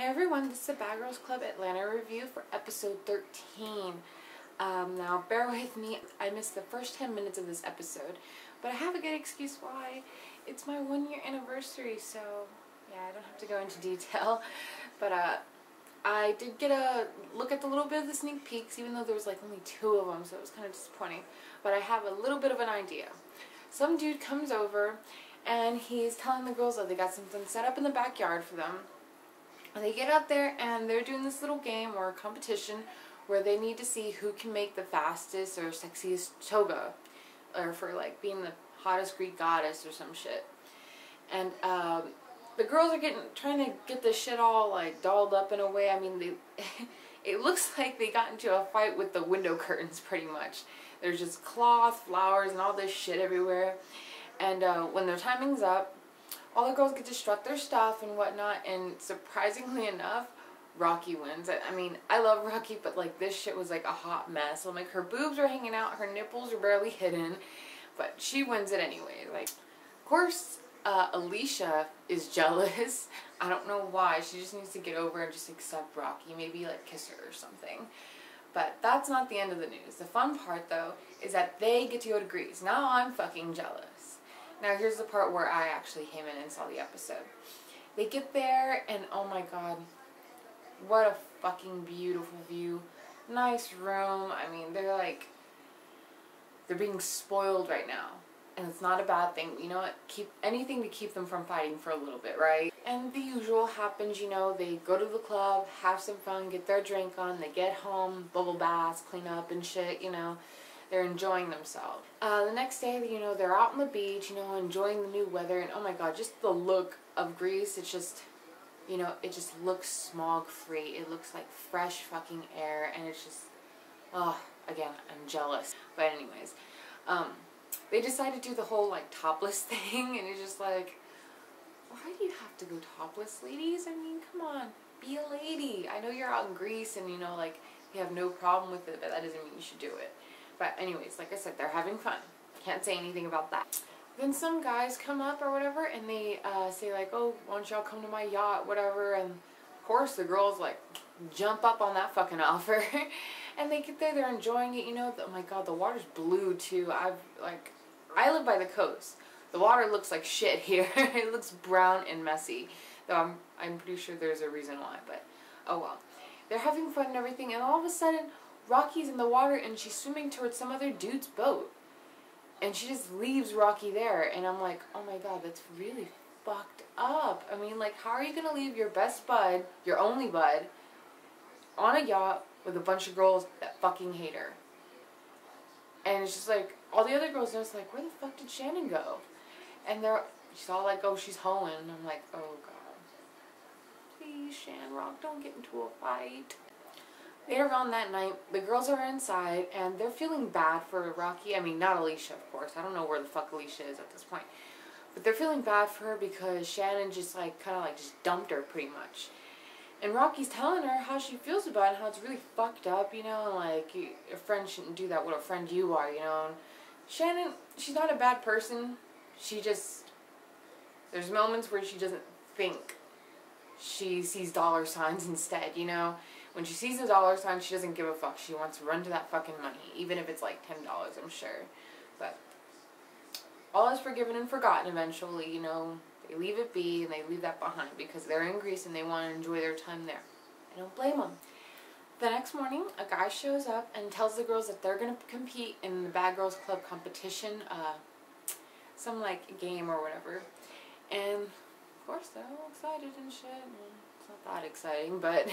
everyone, this is the Bad Girls Club Atlanta review for episode 13. Now bear with me, I missed the first 10 minutes of this episode, but I have a good excuse why. It's my 1-year anniversary, so yeah, I don't have to go into detail, but I did get a look at the little bit of the sneak peeks, even though there was like only 2 of them, so it was kind of disappointing, but I have a little bit of an idea. Some dude comes over and he's telling the girls that they got something set up in the backyard for them. And they get out there and they're doing this little game or competition where they need to see who can make the fastest or sexiest toga, or for like being the hottest Greek goddess or some shit. And the girls are trying to get this shit all like dolled up in a way. I mean, it looks like they got into a fight with the window curtains pretty much. There's just cloth, flowers, and all this shit everywhere. And when their timing's up, all the girls get to strut their stuff and whatnot, and surprisingly enough, Rocky wins. I mean, I love Rocky, but like this shit was like a hot mess. So, like, her boobs are hanging out, her nipples are barely hidden, but she wins it anyway. Like, of course, Alicia is jealous. I don't know why. She just needs to get over and just accept Rocky. Maybe like kiss her or something. But that's not the end of the news. The fun part though is that they get to go to Greece. Now I'm fucking jealous. Now here's the part where I actually came in and saw the episode. They get there and oh my god, what a fucking beautiful view. Nice room. I mean, they're being spoiled right now. And it's not a bad thing. You know what? Keep anything to keep them from fighting for a little bit, right? And the usual happens, you know, they go to the club, have some fun, get their drink on, they get home, bubble baths, clean up and shit, you know. They're enjoying themselves. The next day, you know, they're out on the beach, you know, enjoying the new weather, and oh my god, just the look of Greece, it's just, you know, it just looks smog-free. It looks like fresh fucking air, and it's just, oh, again, I'm jealous. But anyways, they decide to do the whole, like, topless thing, and it's just like, why do you have to go topless, ladies? I mean, come on, be a lady. I know you're out in Greece, and, you know, like, you have no problem with it, but that doesn't mean you should do it. But anyways, like I said, they're having fun. Can't say anything about that. Then some guys come up or whatever, and they say like, oh, why don't y'all come to my yacht, whatever. And of course the girls like jump up on that fucking offer. And they get there, they're enjoying it, you know. Oh my god, the water's blue too. I live by the coast. The water looks like shit here. It looks brown and messy. Though I'm pretty sure there's a reason why, but oh well. They're having fun and everything, and all of a sudden Rocky's in the water and she's swimming towards some other dude's boat. And she just leaves Rocky there. And I'm like, oh my god, that's really fucked up. I mean, like, how are you going to leave your best bud, your only bud, on a yacht with a bunch of girls that fucking hate her? And it's just like, all the other girls are just like, where the fuck did Shannon go? And she's all like, oh, she's hoeing. And I'm like, oh god. Please, Shanrock, don't get into a fight. Later on that night, the girls are inside, and they're feeling bad for Rocky. I mean, not Alicia, of course. I don't know where the fuck Alicia is at this point. But they're feeling bad for her because Shannon just, like, kind of, like, just dumped her, pretty much. And Rocky's telling her how she feels about it, and how it's really fucked up, you know, and, like, a friend shouldn't do that. What a friend you are, you know. And Shannon, she's not a bad person. She just, there's moments where she doesn't think. She sees dollar signs instead, you know. When she sees the dollar sign, she doesn't give a fuck. She wants to run to that fucking money, even if it's like $10, I'm sure. But all is forgiven and forgotten eventually, you know. They leave it be, and they leave that behind because they're in Greece and they want to enjoy their time there. I don't blame them. The next morning, a guy shows up and tells the girls that they're going to compete in the Bad Girls Club competition, some like game or whatever. And of course, they're all excited and shit. It's not that exciting, but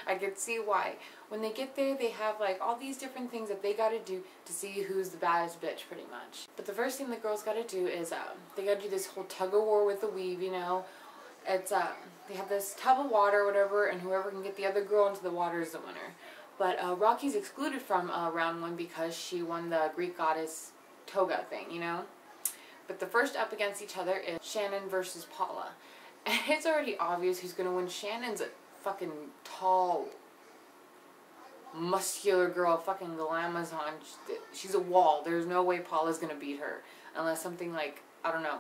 I could see why. When they get there, they have like all these different things that they gotta do to see who's the baddest bitch, pretty much. But the first thing the girls gotta do is they gotta do this whole tug of war with the weave, you know. It's they have this tub of water or whatever, and whoever can get the other girl into the water is the winner. But Rocky's excluded from round 1 because she won the Greek goddess toga thing, you know. But the first up against each other is Shannon versus Paula. And it's already obvious who's going to win. Shannon's a fucking tall, muscular girl, fucking glamazon. She's a wall. There's no way Paula's going to beat her. Unless something like, I don't know,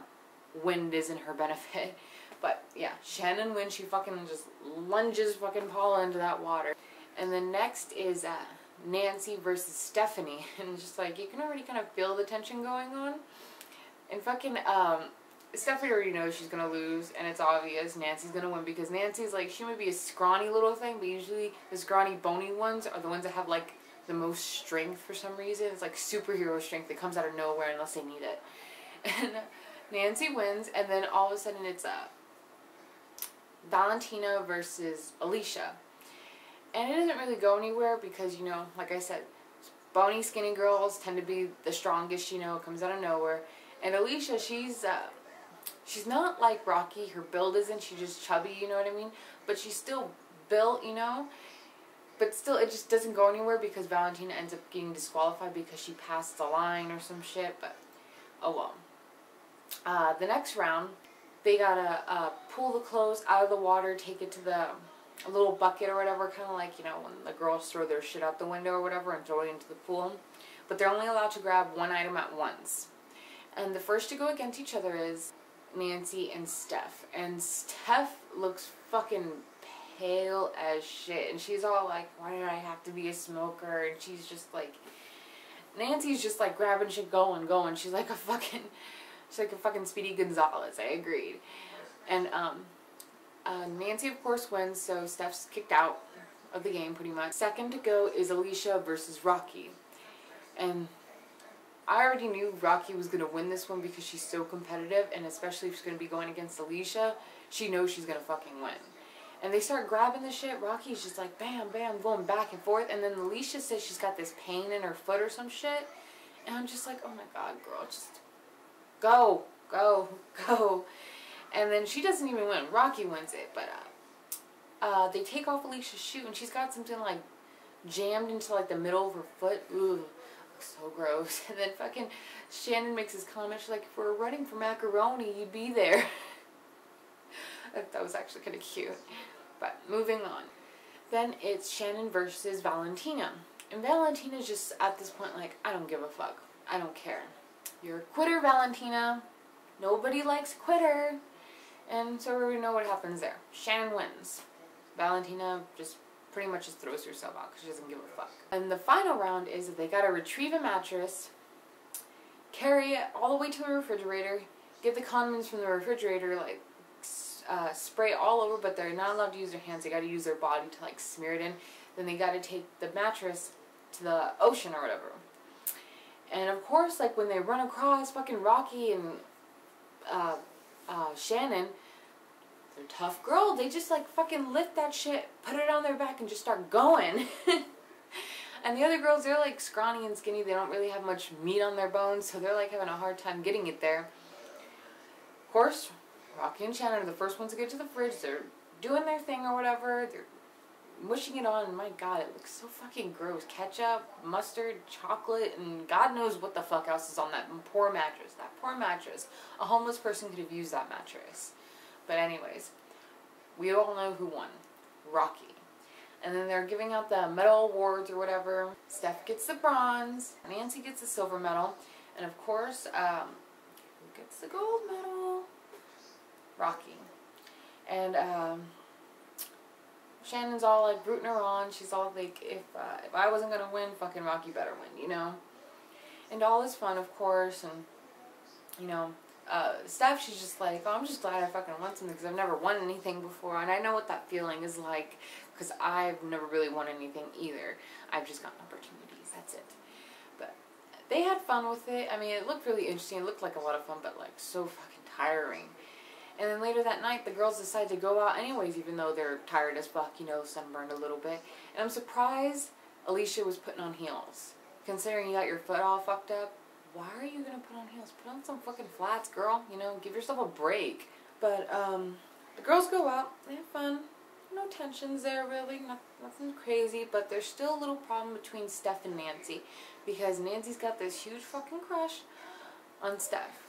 wind is in her benefit. But yeah, Shannon wins. She fucking just lunges fucking Paula into that water. And then next is Nancy versus Stephanie. And just like, you can already kind of feel the tension going on. And fucking, Stephanie already knows she's gonna lose, and it's obvious Nancy's gonna win because Nancy's like, she might be a scrawny little thing, but usually the scrawny bony ones are the ones that have like the most strength for some reason. It's like superhero strength that comes out of nowhere unless they need it. And Nancy wins, and then all of a sudden it's Valentina versus Alicia. And it doesn't really go anywhere because, you know, like I said, bony, skinny girls tend to be the strongest, you know, it comes out of nowhere. And Alicia, she's not like Rocky, her build isn't, she's just chubby, you know what I mean? But she's still built, you know? But still, it just doesn't go anywhere because Valentina ends up getting disqualified because she passed the line or some shit, but oh well. The next round, they gotta pull the clothes out of the water, take it to the little bucket or whatever, kind of like, you know, when the girls throw their shit out the window or whatever and throw it into the pool. But they're only allowed to grab one item at once. And the first to go against each other is Nancy and Steph. And Steph looks fucking pale as shit. And she's all like, why did I have to be a smoker? And she's just like, Nancy's just like grabbing shit, going. She's like a fucking Speedy Gonzalez. I agreed. And Nancy of course wins, so Steph's kicked out of the game pretty much. Second to go is Alicia versus Rocky. And I already knew Rocky was going to win this one because she's so competitive, and especially if she's going to be going against Alicia, she knows she's going to fucking win. And they start grabbing the shit. Rocky's just like, bam, bam, going back and forth. And then Alicia says she's got this pain in her foot or some shit. And I'm just like, oh my god, girl, just go. And then she doesn't even win. Rocky wins it. But they take off Alicia's shoe, and she's got something like jammed into like the middle of her foot. Ooh. So gross. And then fucking Shannon makes his comment, she's like, if we're running for macaroni, you'd be there. That was actually kind of cute. But moving on. Then it's Shannon versus Valentina. And Valentina's just at this point like, I don't give a fuck. I don't care. You're a quitter, Valentina. Nobody likes a quitter. And so we know what happens there. Shannon wins. Valentina just pretty much just throws herself out because she doesn't give a fuck. And the final round is that they gotta retrieve a mattress, carry it all the way to the refrigerator, get the condiments from the refrigerator, like spray it all over, but they're not allowed to use their hands. They gotta use their body to like smear it in. Then they gotta take the mattress to the ocean or whatever. And of course, like when they run across fucking Rocky and Shannon, they're tough girls. They just like fucking lift that shit, put it on their back, and just start going. And the other girls, they're like scrawny and skinny. They don't really have much meat on their bones, so they're like having a hard time getting it there. Of course, Rocky and Shannon are the first ones to get to the fridge. They're doing their thing or whatever. They're mushing it on, and my god, it looks so fucking gross. Ketchup, mustard, chocolate, and God knows what the fuck else is on that poor mattress. That poor mattress. A homeless person could have used that mattress. But anyways, we all know who won. Rocky. And then they're giving out the medal awards or whatever. Steph gets the bronze. Nancy gets the silver medal. And of course, who gets the gold medal? Rocky. And Shannon's all like rooting her on. She's all like, if I wasn't going to win, fucking Rocky better win, you know? And all is fun, of course. And, you know, Steph, she's just like, oh, I'm just glad I fucking won something because I've never won anything before, and I know what that feeling is like because I've never really won anything either. I've just gotten opportunities, that's it. But they had fun with it. I mean, it looked really interesting. It looked like a lot of fun, but like so fucking tiring. And then later that night, the girls decide to go out anyways, even though they're tired as fuck, you know, sunburned a little bit. And I'm surprised Alicia was putting on heels. Considering you got your foot all fucked up, why are you going to put on heels? Put on some fucking flats, girl. You know, give yourself a break. But, the girls go out. They have fun. No tensions there, really. Nothing crazy. But there's still a little problem between Steph and Nancy. Because Nancy's got this huge fucking crush on Steph.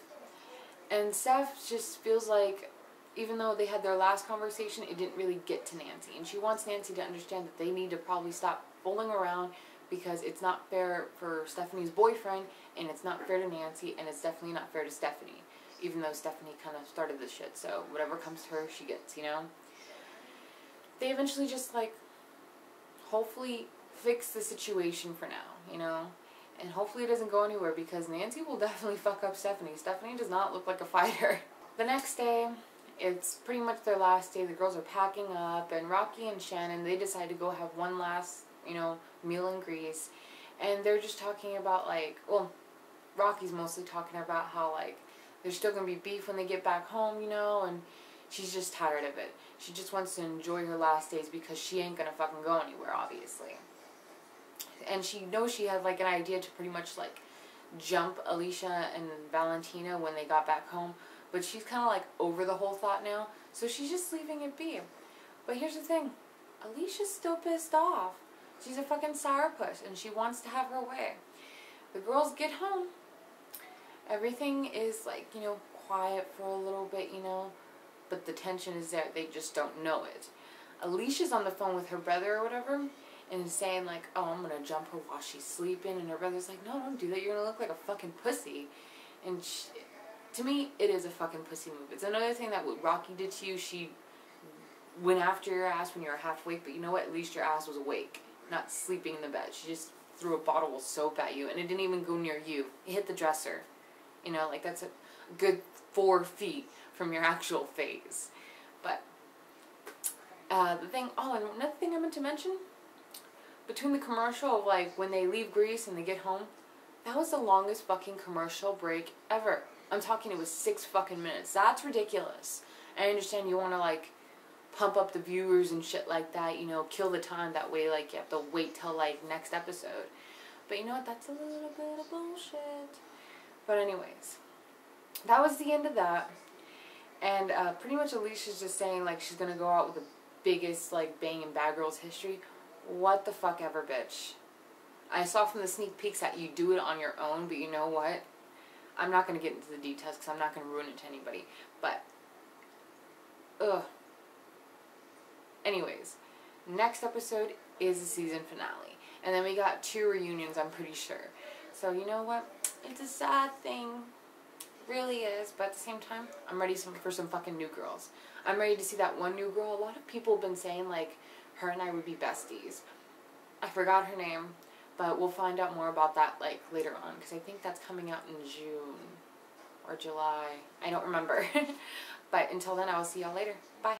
And Steph just feels like, even though they had their last conversation, it didn't really get to Nancy. And she wants Nancy to understand that they need to probably stop fooling around because it's not fair for Stephanie's boyfriend, and it's not fair to Nancy, and it's definitely not fair to Stephanie. even though Stephanie kind of started this shit, so whatever comes to her, she gets, you know? They eventually just, like, hopefully fix the situation for now, you know? And hopefully it doesn't go anywhere, because Nancy will definitely fuck up Stephanie. Stephanie does not look like a fighter. The next day, it's pretty much their last day. The girls are packing up, and Rocky and Shannon, they decide to go have one last, you know, meal in Greece. And they're just talking about, like, well, Rocky's mostly talking about how, like, there's still going to be beef when they get back home, you know, and she's just tired of it. She just wants to enjoy her last days because she ain't going to fucking go anywhere, obviously. And she knows she had, like, an idea to pretty much, like, jump Alicia and Valentina when they got back home. But she's kind of, like, over the whole thought now. So she's just leaving it be. But here's the thing. Alicia's still pissed off. She's a fucking sourpuss, and she wants to have her way. The girls get home. Everything is, like, you know, quiet for a little bit, you know. But the tension is there. They just don't know it. Alicia's on the phone with her brother or whatever, and saying, like, oh, I'm going to jump her while she's sleeping. And her brother's like, no, don't do that. You're going to look like a fucking pussy. And to me, it is a fucking pussy move. It's another thing that what Rocky did to you. She went after your ass when you were half awake, but you know what? At least your ass was awake, not sleeping in the bed. She just threw a bottle of soap at you, and it didn't even go near you. It hit the dresser. You know, like, that's a good 4 feet from your actual face. But, the thing, oh, and another thing I meant to mention, between the commercial of, like, when they leave Greece and they get home, that was the longest fucking commercial break ever. I'm talking, it was 6 fucking minutes. That's ridiculous. I understand you want to, like, pump up the viewers and shit like that, you know, kill the time, that way, like, you have to wait till, like, next episode. But you know what, that's a little bit of bullshit. But anyways, that was the end of that. And pretty much Alicia's just saying, like, she's gonna go out with the biggest, like, bang in Bad Girls history. What the fuck ever, bitch. I saw from the sneak peeks that you do it on your own, but you know what? I'm not gonna get into the details because I'm not gonna ruin it to anybody. But, ugh. Anyways, next episode is the season finale. And then we got 2 reunions, I'm pretty sure. So, you know what? It's a sad thing. It really is. But at the same time, I'm ready for some fucking new girls. I'm ready to see that one new girl. A lot of people have been saying, like, her and I would be besties. I forgot her name. But we'll find out more about that, like, later on. Because I think that's coming out in June. Or July. I don't remember. But until then, I will see y'all later. Bye.